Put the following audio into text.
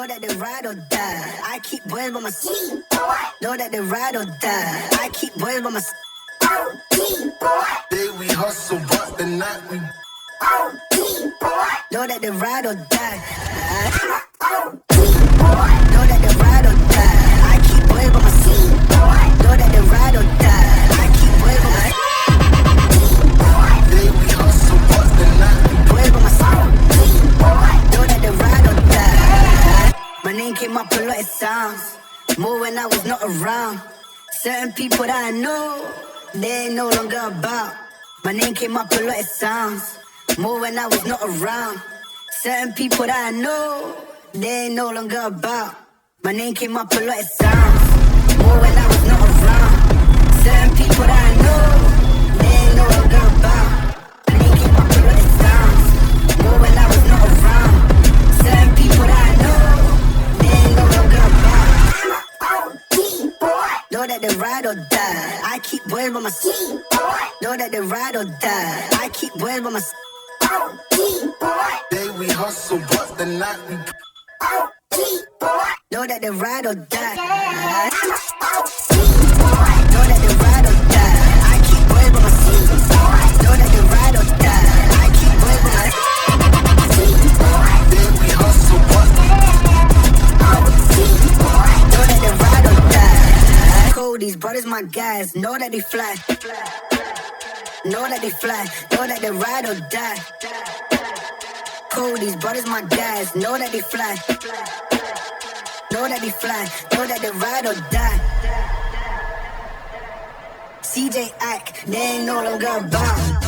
Know that they ride or die. I keep boys by my side. Know that they ride or die. I keep boys by my side. Day we hustle, but the night we know that they ride or die. Know that they ride or die. I keep boys by my side. Know that they ride or die. I keep boys by my side. Day we hustle, but the night we boys by my side. Know that they ride or die. My name came up a lot of sounds. More when I was not around. Certain people that I know, they ain't no longer about. My name came up a lot of sounds. More when I was not around. Certain people that I know, they ain't no longer about. My name came up a lot of sounds. More when I was not around. Certain people that I know, they ain't no longer about. My name came up a lot of sounds. More when I was not around. Certain people that I know, they ain't no longer about. Know that they ride or die. I keep boys by my side. Know that they ride or die. I keep boys by my side. Day we hustle, but the night we know that they ride or die. Know that they ride or die. I keep boys by my side. Know that they ride or die. I keep boys by my side. Day we hustle, but know that they ride or die. Cold, these brothers my guys. Know that they fly. Know that they fly. Know that they ride or die. Cold, these brothers my guys. Know that they fly. Know that they fly. Know that they ride or die. CJ Ike, they ain't no longer about.